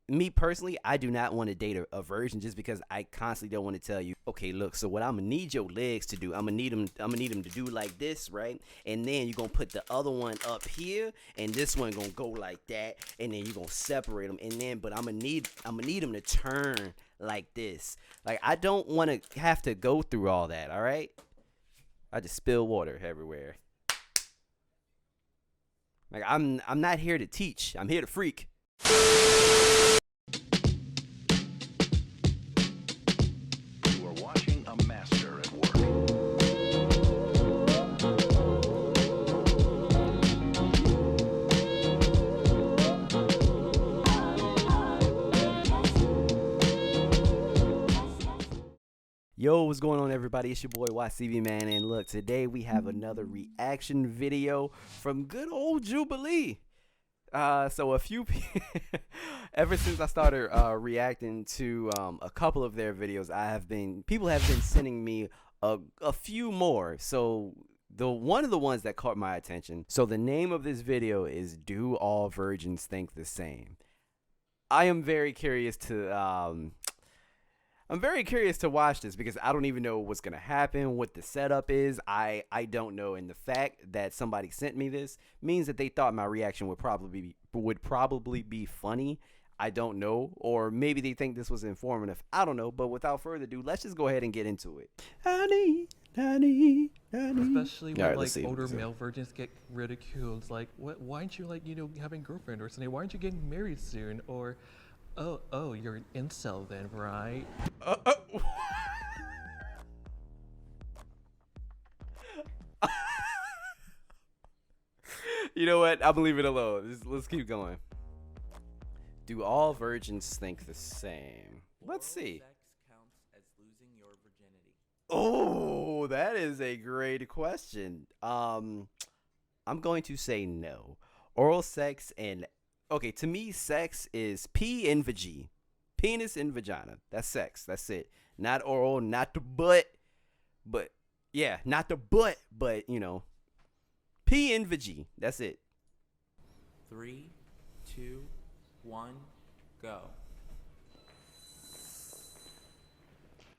me personally, I do not want to date a virgin just because I constantly don't want to tell you, okay, look, so what I'm gonna need your legs to do, I'm gonna need them to do like this, right? And then you're gonna put the other one up here, and this one gonna go like that, and then you're gonna separate them, and then, but I'm gonna need them to turn like this. Like, I don't want to have to go through all that. All right, I just spill water everywhere. Like, I'm not here to teach. I'm here to freak. You are watching a master at work. Yo, what's going on, everybody? It's your boy WattsTV, man, and look, today we have another reaction video from good old Jubilee. So a few ever since I started reacting to a couple of their videos, people have been sending me a few more. So one of the ones that caught my attention. So the name of this video is "Do All Virgins Think the Same?" I am very curious to watch this because I don't even know what's gonna happen, what the setup is. I don't know, and the fact that somebody sent me this means that they thought my reaction would probably be funny. I don't know, or maybe they think this was informative. I don't know, but without further ado, let's just go ahead and get into it. Especially when All right, older male virgins get ridiculed. It's like, why aren't you having a girlfriend or something? Why aren't you getting married soon? Or Oh, you're an incel then, right? You know what? I'm gonna leave it alone. Let's keep going. Do all virgins think the same? Let's see. Sex counts as losing your virginity. Oh, that is a great question. I'm going to say no. Oral sex and okay, to me, sex is P and vag. Penis and vagina. That's sex. That's it. Not oral, not the butt. But, yeah, not the butt, but, you know, P and vag. That's it. 3, 2, 1, go.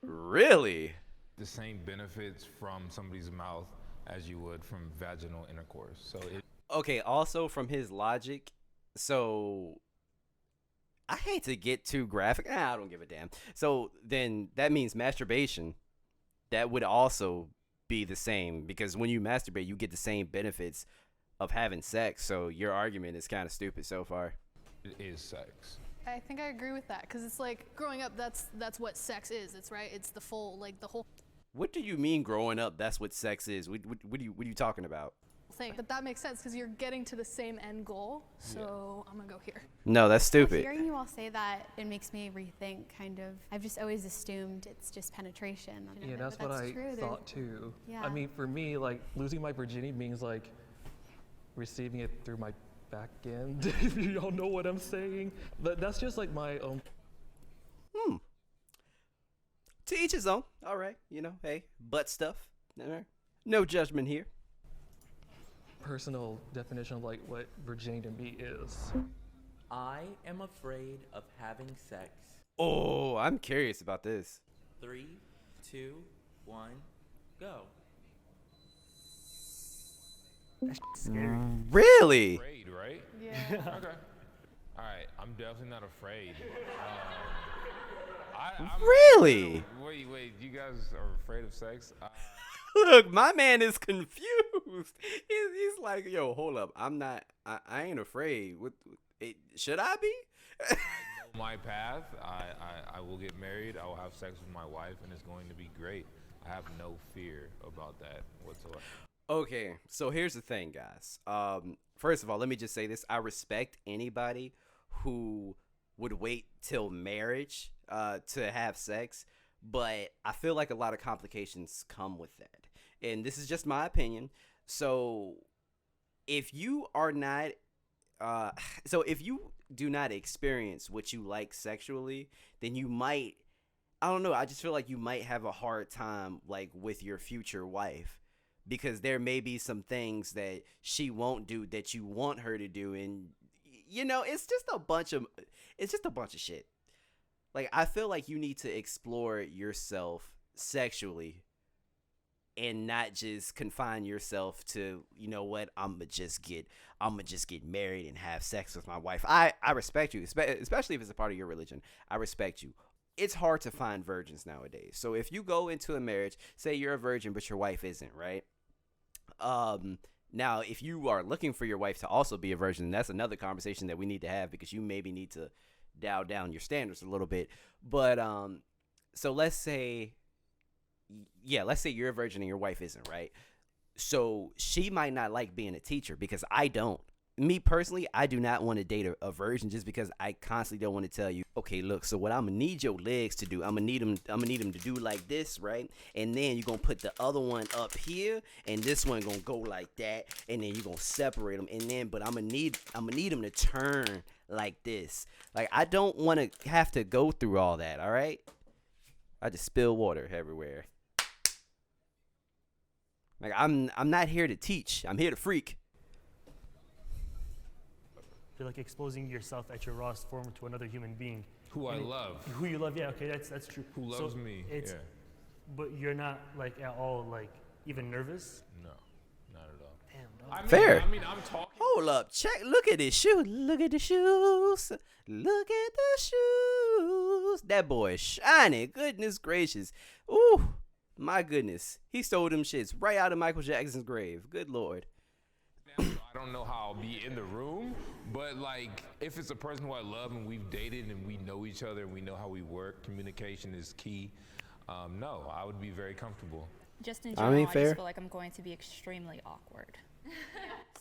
Really? The same benefits from somebody's mouth as you would from vaginal intercourse. So it Okay, also from his logic, so I hate to get too graphic. I don't give a damn. So then that means masturbation, that would also be the same, because when you masturbate, you get the same benefits of having sex. So your argument is kind of stupid so far. is sex. I think I agree with that, because it's like growing up, that's what sex is. It's right. It's the full, like the whole What do you mean growing up? That's what sex is. What are you talking about? thing. But that makes sense because you're getting to the same end goal. So I'm gonna go here. No, that's stupid. Hearing you all say that, it makes me rethink. Kind of, I've just always assumed it's just penetration. Yeah, that's what I thought too. Yeah. I mean, for me, like losing my virginity means like receiving it through my back end. If you all know what I'm saying, but that's just like my own. To each his own. All right, you know, hey, butt stuff. All right. No judgment here. Personal definition of like what virginity to me is. I am afraid of having sex. Oh, I'm curious about this. 3, 2, 1, go. That's scary. Really? Afraid, right? Yeah. Okay. All right. I'm definitely not afraid. Really? Wait. You guys are afraid of sex? Look, my man is confused. He's like, yo, hold up. I ain't afraid. Should I be? I know my path. I will get married. I will have sex with my wife, and it's going to be great. I have no fear about that whatsoever. Okay, so here's the thing, guys. First of all, let me just say this. I respect anybody who would wait till marriage to have sex, but I feel like a lot of complications come with that. And this is just my opinion. So if you are not if you do not experience what you like sexually, then you might, I don't know, I just feel like you might have a hard time like with your future wife, because there may be some things that she won't do that you want her to do, and it's just a bunch of shit. Like, I feel like you need to explore yourself sexually and not just confine yourself to, you know what, I'm gonna just get married and have sex with my wife. I respect you, especially if it's a part of your religion. I respect you. It's hard to find virgins nowadays. So if you go into a marriage, say you're a virgin but your wife isn't, right? Now if you are looking for your wife to also be a virgin, that's another conversation that we need to have, because you maybe need to dial down your standards a little bit. But so let's say you're a virgin and your wife isn't, right? So she might not like being a teacher, because I don't. Me personally, I do not want to date a virgin, just because I constantly don't want to tell you, okay, look, so what I'm gonna need your legs to do, I'm gonna need them to do like this, right? And then you're gonna put the other one up here, and this one gonna go like that, and then you're gonna separate them, and then, but I'm gonna need them to turn like this. Like, I don't want to have to go through all that. All right, I just spill water everywhere. Like, I'm not here to teach. I'm here to freak. You're like exposing yourself at your rawest form to another human being. Who I love. Who you love, yeah, okay, that's true. Who loves me, yeah. But you're not like at all like even nervous? No, not at all. Damn, dog. Fair. I mean, I'm talking. Hold up, check. Look at this shoe. Look at the shoes. Look at the shoes. That boy is shining. Goodness gracious. Ooh, my goodness. He stole them shits right out of Michael Jackson's grave. Good Lord. So I don't know how I'll be in the room, but like, if it's a person who I love and we've dated and we know each other and we know how we work, communication is key. No, I would be very comfortable. Just in general, I fair. just feel like I'm going to be extremely awkward.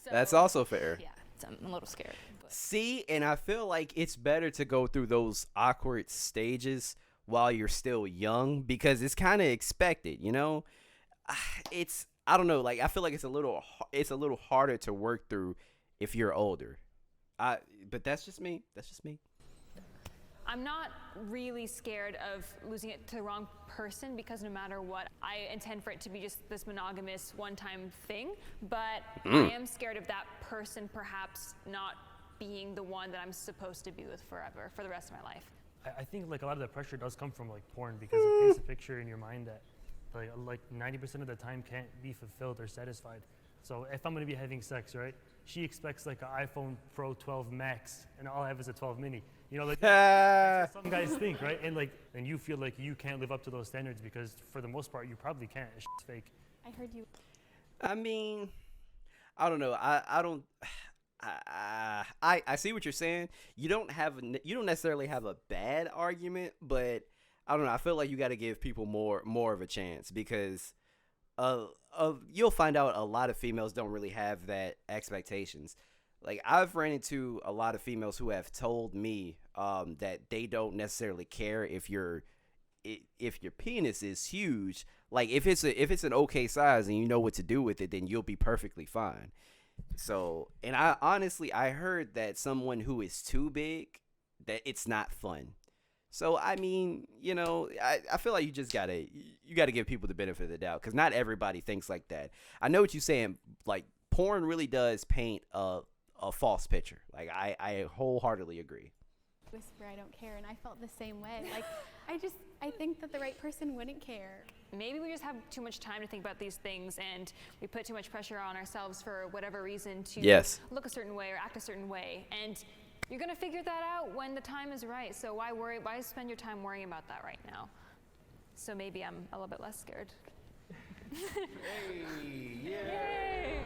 So, That's also fair. Yeah, so I'm a little scared. But. See, and I feel like it's better to go through those awkward stages while you're still young, because it's kind of expected, you know? I don't know, like, I feel like it's a little harder to work through if you're older. But that's just me. I'm not really scared of losing it to the wrong person, because no matter what, I intend for it to be just this monogamous one-time thing. But I am scared of that person perhaps not being the one that I'm supposed to be with forever, for the rest of my life. I think like a lot of the pressure does come from like porn, because it paints a picture in your mind that like 90% of the time can't be fulfilled or satisfied. So if I'm gonna be having sex, right, she expects like an iPhone Pro 12 Max, and all I have is a 12 mini. You know, like that's what some guys think, right? And you feel like you can't live up to those standards, because for the most part you probably can't. It's fake. I heard you. I mean, I don't know. I see what you're saying. You don't necessarily have a bad argument, but I don't know. I feel like you got to give people more of a chance, because you'll find out a lot of females don't really have that expectations. Like, I've ran into a lot of females who have told me that they don't necessarily care if your penis is huge. Like, if it's an okay size and you know what to do with it, then you'll be perfectly fine. So, and I honestly heard that someone who is too big, that it's not fun. So, I mean, you know, I feel like you gotta give people the benefit of the doubt, because not everybody thinks like that. I know what you're saying. Like, porn really does paint a false picture. Like, I wholeheartedly agree. Whisper, I don't care, and I felt the same way. Like, I think that the right person wouldn't care. Maybe we just have too much time to think about these things, and we put too much pressure on ourselves for whatever reason to look a certain way or act a certain way. And you're gonna figure that out when the time is right. So why worry? Why spend your time worrying about that right now? So maybe I'm a little bit less scared. Hey, yeah. Yay!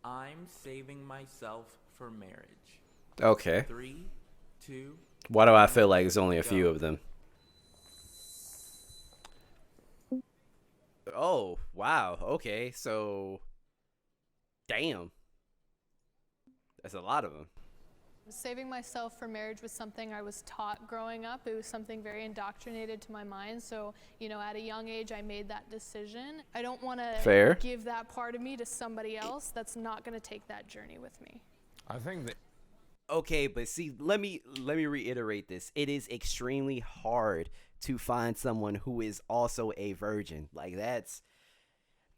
I'm saving myself for marriage. Okay. 3, 2. Why do I feel like it's only a few of them? Oh, wow. Okay, so damn. That's a lot of them. Saving myself for marriage was something I was taught growing up. It was something very indoctrinated to my mind. So, you know, at a young age, I made that decision. I don't want to give that part of me to somebody else that's not going to take that journey with me. I think that. Okay, but see, let me reiterate this. It is extremely hard to find someone who is also a virgin. Like,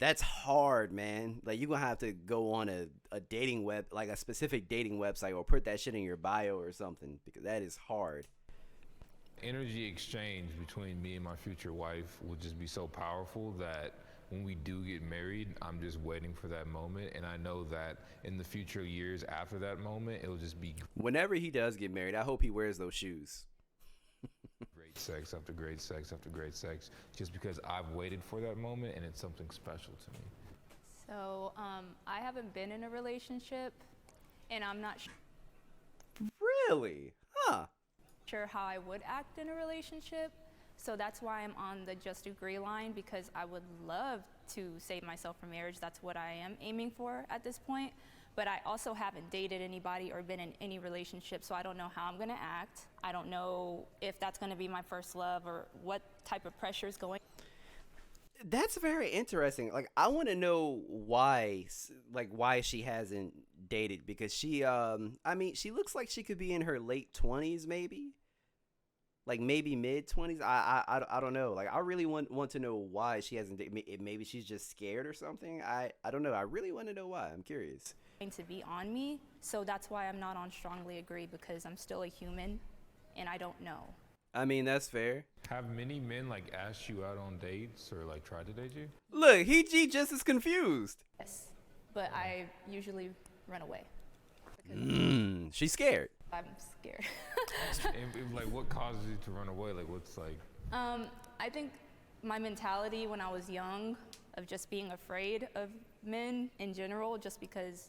That's hard, man. Like, you're gonna have to go on a dating web, like a specific dating website, or put that shit in your bio or something, because that is hard. Energy exchange between me and my future wife will just be so powerful that when we do get married, I'm just waiting for that moment. And I know that in the future years after that moment, it'll just be Whenever he does get married, I hope he wears those shoes. great sex after great sex after great sex, just because I've waited for that moment and it's something special to me. So I haven't been in a relationship, and I'm not Really? Huh. sure how I would act in a relationship. So that's why I'm on the just agree line, because I would love to save myself from marriage. That's what I am aiming for at this point. But I also haven't dated anybody or been in any relationship, so I don't know how I'm gonna act. I don't know if that's gonna be my first love or what type of pressure is going. That's very interesting. Like, I want to know why she hasn't dated, because she she looks like she could be in her late 20s, maybe. Like, maybe mid 20s. I don't know. Like, I really want to know why she hasn't dated. Maybe she's just scared or something. I don't know. I really want to know why. I'm curious. To be on me, so that's why I'm not on strongly agree, because I'm still a human and I don't know. I mean, that's fair. Have many men like asked you out on dates or like tried to date you? Look, he just is confused. Yes, but I usually run away. She's scared. I'm scared. And, like, what causes you to run away? Like, what's like? I think my mentality when I was young of just being afraid of men in general, just because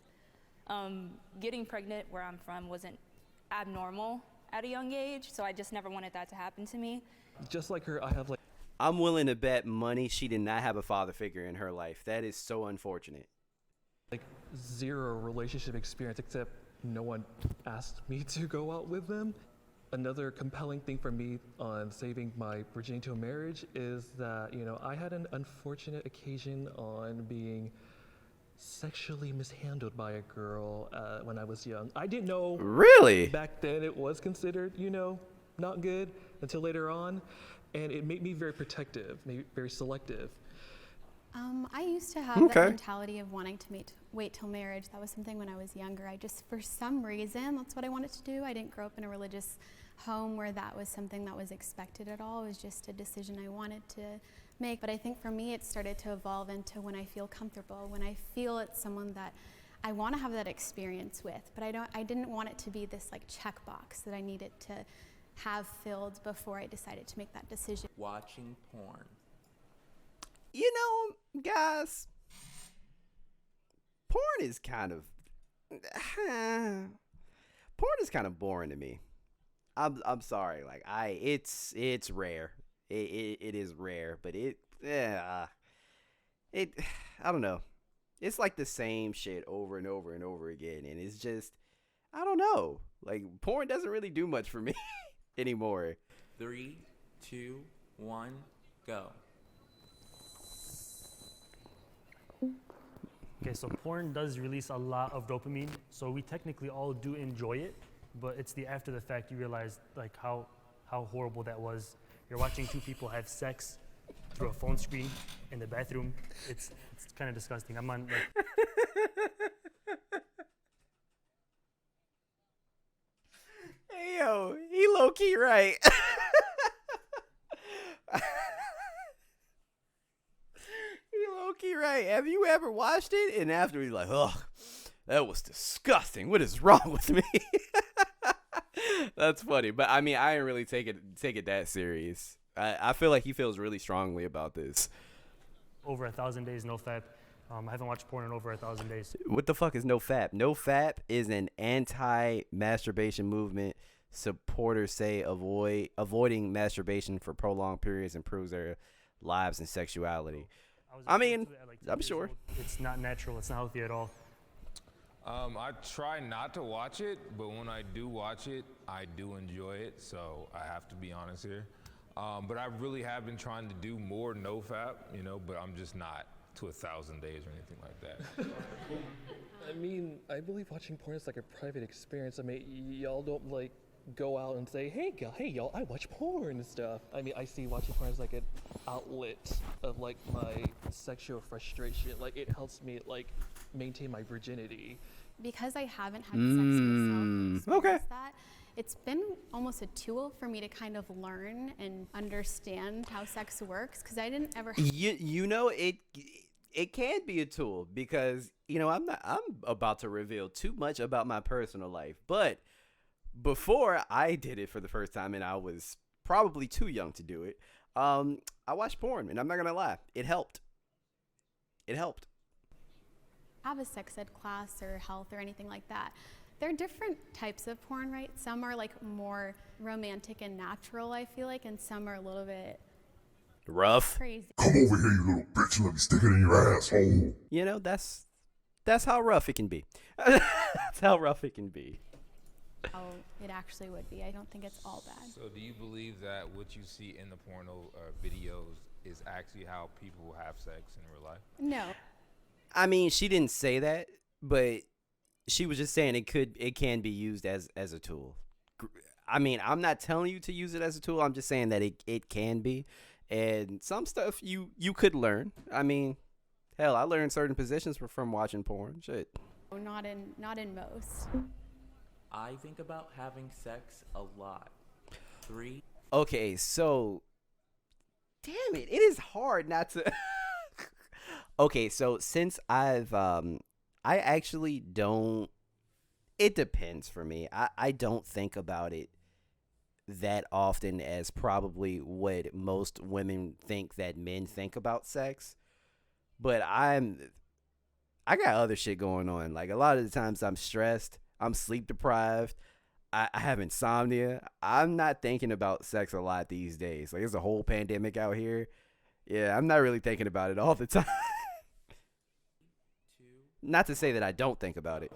getting pregnant where I'm from wasn't abnormal at a young age, so I just never wanted that to happen to me. Just like her, I have like. I'm willing to bet money she did not have a father figure in her life. That is so unfortunate. Like zero relationship experience, except no one asked me to go out with them. Another compelling thing for me on saving my virginity to a marriage is that, you know, I had an unfortunate occasion on being sexually mishandled by a girl when I was young. I didn't know. Really? Back then it was considered, you know, not good until later on. And it made me very protective, maybe very selective. I used to have that mentality of wanting to wait till marriage. That was something when I was younger. I just, for some reason, that's what I wanted to do. I didn't grow up in a religious home where that was something that was expected at all. It was just a decision I wanted to make. But I think for me, it started to evolve into when I feel comfortable, when I feel it's someone that I want to have that experience with. But I didn't want it to be this like checkbox that I needed to have filled before I decided to make that decision. Watching porn. You know, guys, porn is kind of boring to me. I'm sorry. Like, it's rare. It is rare, but I don't know. It's like the same shit over and over and over again, and it's just, I don't know. Like, porn doesn't really do much for me anymore. 3, 2, 1, go. Okay, so porn does release a lot of dopamine, so we technically all do enjoy it, but it's the after the fact you realize like how horrible that was. You're watching two people have sex through a phone screen in the bathroom. It's kind of disgusting. I'm on like. Hey, yo, he low key right. Low-key right. Have you ever watched it? And after he's like, ugh, that was disgusting. What is wrong with me? That's funny. But I mean, I didn't really take it that serious. I feel like he feels really strongly about this. Over 1,000 days, no fap. I haven't watched porn in over 1,000 days. What the fuck is no fap? No fap is an anti-masturbation movement. Supporters say avoiding masturbation for prolonged periods improves their lives and sexuality. I mean, I'm sure. It's not natural. It's not healthy at all. I try not to watch it, but when I do watch it, I do enjoy it. So I have to be honest here. But I really have been trying to do more no-fap, you know, but I'm just not to 1,000 days or anything like that. I mean, I believe watching porn is like a private experience. I mean, y'all don't like go out and say, hey y'all, I watch porn and stuff. I mean, I see watching porn as like an outlet of like my sexual frustration. Like it helps me like maintain my virginity. Because I haven't had sex myself, Okay. that it's been almost a tool for me to kind of learn and understand how sex works, because I didn't ever. You know, it can be a tool, because I'm about to reveal too much about my personal life, but before I did it for the first time, and I was probably too young to do it, I watched porn, and I'm not gonna lie, it helped. Have a sex ed class or health or anything like that. There are different types of porn, right? Some are like more romantic and natural, I feel like, and some are a little bit rough. crazy. Come over here, you little bitch, and let me stick it in your asshole. That's how rough it can be. That's how rough it can be. Oh, it actually would be. I don't think it's all bad. So do you believe that what you see in the porno videos is actually how people have sex in real life? No. I mean, she didn't say that, but she was just saying it can be used as a tool. I mean, I'm not telling you to use it as a tool. I'm just saying that it can be. And some stuff you could learn. I mean, hell, I learned certain positions from watching porn. Shit. Not in most. I think about having sex a lot. 3. Okay, so damn it. It is hard not to Okay, so since I actually don't, it depends for me. I don't think about it that often as probably what most women think that men think about sex. But I got other shit going on. Like a lot of the times I'm stressed, I'm sleep deprived, I have insomnia. I'm not thinking about sex a lot these days. Like there's a whole pandemic out here. Yeah, I'm not really thinking about it all the time. Not to say that I don't think about it.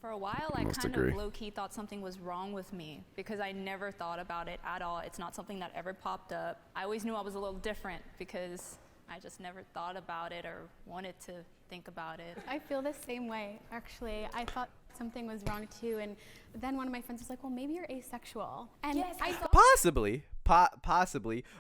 For a while, I kind of low-key thought something was wrong with me because I never thought about it at all. It's not something that ever popped up. I always knew I was a little different because I just never thought about it or wanted to think about it. I feel the same way, actually. I thought something was wrong too, and then one of my friends was like, well, maybe you're asexual. And yes, I thought possibly,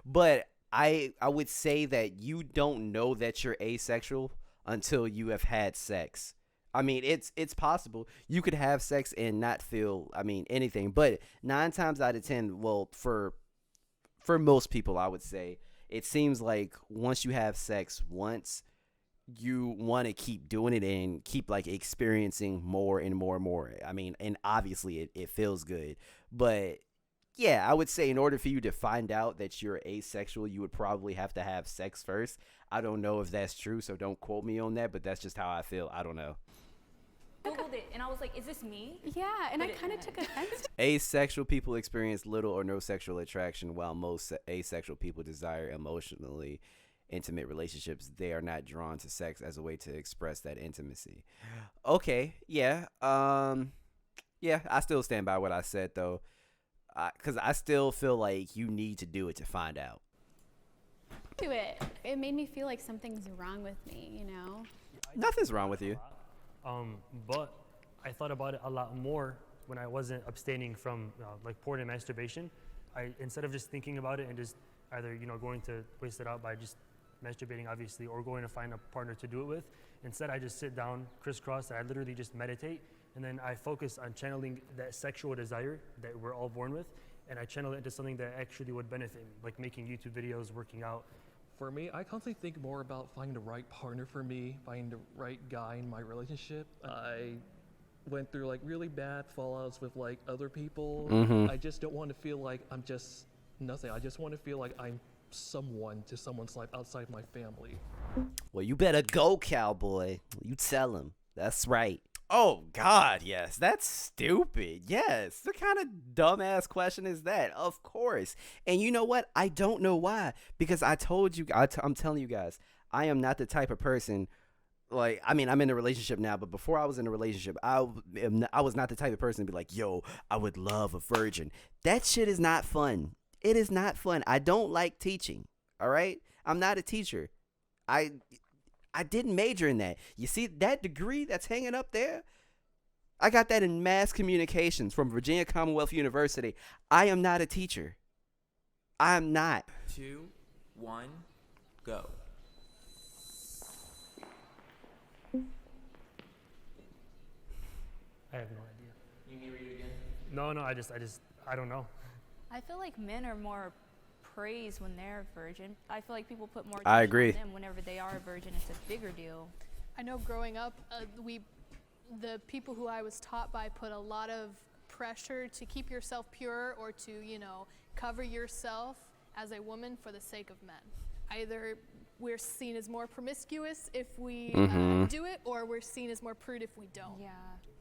but I would say that you don't know that you're asexual until you have had sex. I mean, it's possible. You could have sex and not feel, anything. But 9 times out of 10, well, for most people, I would say, it seems like once you have sex once, you want to keep doing it and keep, like, experiencing more and more and more. I mean, and obviously it feels good. But, yeah, I would say in order for you to find out that you're asexual, you would probably have to have sex first. I don't know if that's true, so don't quote me on that, but that's just how I feel. I don't know. Googled it and I was like, is this me? Yeah, and I kind of took offense. Asexual people experience little or no sexual attraction, while most asexual people desire emotionally intimate relationships. They are not drawn to sex as a way to express that intimacy. Okay, yeah. Yeah, I still stand by what I said, though, because I still feel like you need to do it to find out. Do it. It made me feel like something's wrong with me, you know? Nothing's wrong with you. But I thought about it a lot more when I wasn't abstaining from like porn and masturbation. Instead of just thinking about it and just either going to waste it out by just masturbating, obviously, or going to find a partner to do it with. Instead, I just sit down, crisscross, and I literally just meditate, and then I focus on channeling that sexual desire that we're all born with, and I channel it into something that actually would benefit me, like making YouTube videos, working out. For me, I constantly think more about finding the right partner for me, finding the right guy in my relationship. I went through like really bad fallouts with like other people. I just don't want to feel like I'm just nothing. I just want to feel like I'm someone to someone's life outside my family. Well, you better go, cowboy. You tell him. That's right. Oh, God, yes. That's stupid. Yes. What kind of dumbass question is that? Of course. And you know what? I don't know why. Because I told you, I'm telling you guys, I am not the type of person, like, I'm in a relationship now, but before I was in a relationship, I was not the type of person to be like, yo, I would love a virgin. That shit is not fun. It is not fun. I don't like teaching, all right? I'm not a teacher. I didn't major in that. You see that degree that's hanging up there? I got that in mass communications from Virginia Commonwealth University. I am not a teacher. I am not. 2, 1, go. I have no idea. You need to read it again? No, I don't know. I feel like men are more praised when they're a virgin. I feel like people put more I attention agree. on them whenever they are a virgin. It's a bigger deal. I know growing up, the people who I was taught by put a lot of pressure to keep yourself pure or to, cover yourself as a woman for the sake of men. Either we're seen as more promiscuous if we do it, or we're seen as more prude if we don't. Yeah.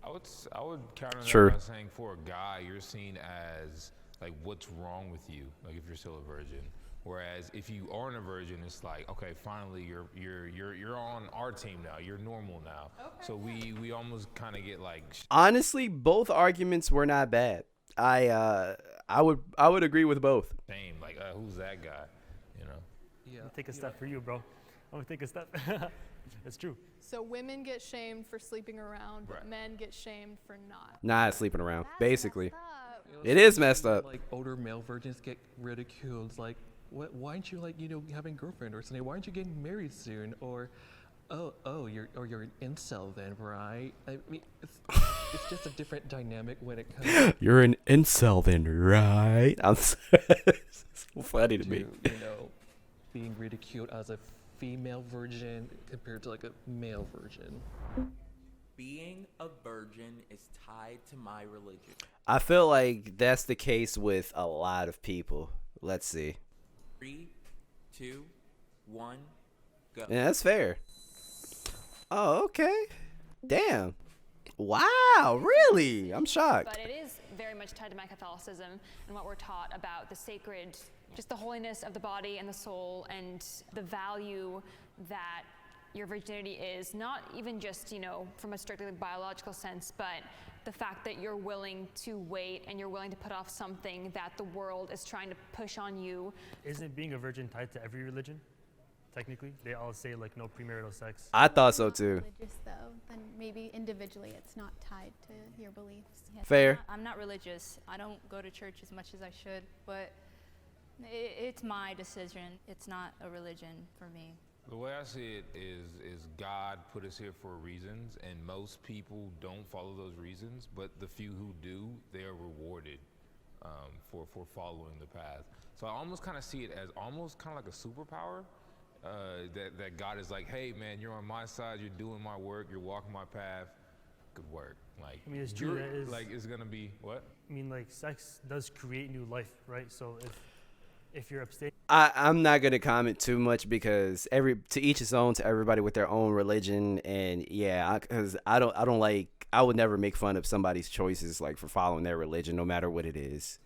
I would counter that Sure. by saying for a guy, you're seen as like what's wrong with you, like if you're still a virgin. Whereas if you aren't a virgin, it's like, okay, finally you're on our team now. You're normal now. Okay. So we almost kind of get like. Honestly, both arguments were not bad. I would agree with both. Same, like who's that guy? Yeah. I'll take a step for you, bro. I'm gonna take a step. It's true. So women get shamed for sleeping around, but Right. men get shamed for not. Not sleeping around, That's basically. messed up. It is messed up. Like older male virgins get ridiculed. It's like, why aren't you having a girlfriend or something? Why aren't you getting married soon? Or, you're an incel then, right? I mean, it's just a different dynamic when it comes. You're an incel then, right? It's so funny to me. Being ridiculed as a female virgin compared to like a male virgin. Being a virgin is tied to my religion. I feel like that's the case with a lot of people. Let's see. 3, 2, 1, go. Yeah, that's fair. Oh, okay. Damn. Wow, really? I'm shocked. But it is very much tied to my Catholicism and what we're taught about the sacred, just the holiness of the body and the soul, and the value that your virginity is, not even just, from a strictly biological sense, but the fact that you're willing to wait and you're willing to put off something that the world is trying to push on you. Isn't being a virgin tied to every religion? Technically, they all say like no premarital sex. I thought so Not too. religious though, then maybe individually it's not tied to your beliefs. Yes, Fair. I'm not religious. I don't go to church as much as I should, but it's my decision. It's not a religion for me. The way I see it is God put us here for reasons, and most people don't follow those reasons, but the few who do, they are rewarded for following the path. So I almost kind of see it as almost kind of like a superpower, that God is like, hey man, you're on my side, you're doing my work, you're walking my path, good work. Like, I mean, it's true. That is, like, it's gonna be what? I mean, like, sex does create new life, right? So if you're abstaining. I'm not gonna comment too much because to each his own, to everybody with their own religion, and yeah, because I would never make fun of somebody's choices like for following their religion, no matter what it is.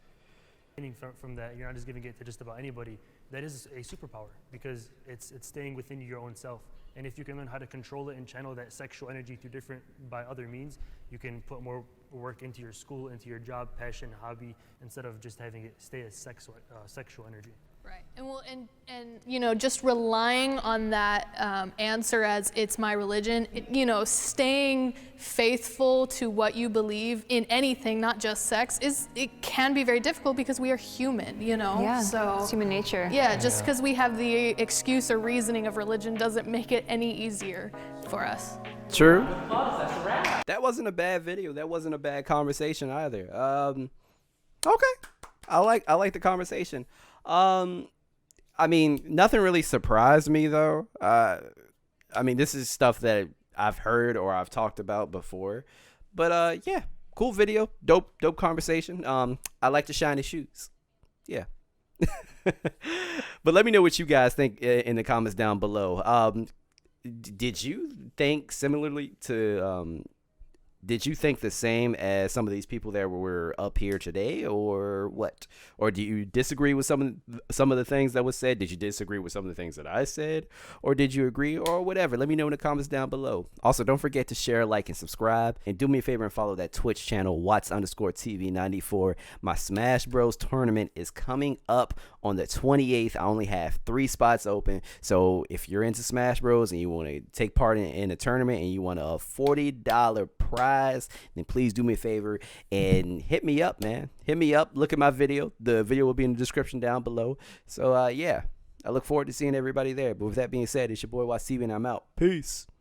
From that, you're not just giving it to just about anybody. That is a superpower because it's staying within your own self. And if you can learn how to control it and channel that sexual energy by other means, you can put more work into your school, into your job, passion, hobby, instead of just having it stay as sexual energy. Right. And just relying on that answer as it's my religion, staying faithful to what you believe in anything, not just sex, it can be very difficult because we are human, Yeah, So it's human nature. Yeah, just because we have the excuse or reasoning of religion doesn't make it any easier for us. True. That wasn't a bad video. That wasn't a bad conversation either. Okay. I like the conversation. I mean, nothing really surprised me though. I mean, this is stuff that I've heard or I've talked about before. But yeah, cool video, dope conversation. I like the shiny shoes. Yeah. But let me know what you guys think in the comments down below. Did you think similarly to did you think the same as some of these people that were up here today, or what? Or do you disagree with some of the things that was said? Did you disagree with some of the things that I said, or did you agree, or whatever? Let me know in the comments down below. Also, don't forget to share, like, and subscribe, and do me a favor and follow that Twitch channel, Watts_TV94. My Smash Bros tournament is coming up on the 28th. I only have 3 spots open, so if you're into Smash Bros and you want to take part in a tournament and you want a $40 prize, then please do me a favor and hit me up, man. Hit me up. Look at my video. The video will be in the description down below. So yeah, I look forward to seeing everybody there. But with that being said, it's your boy WattsTV, and I'm out. Peace.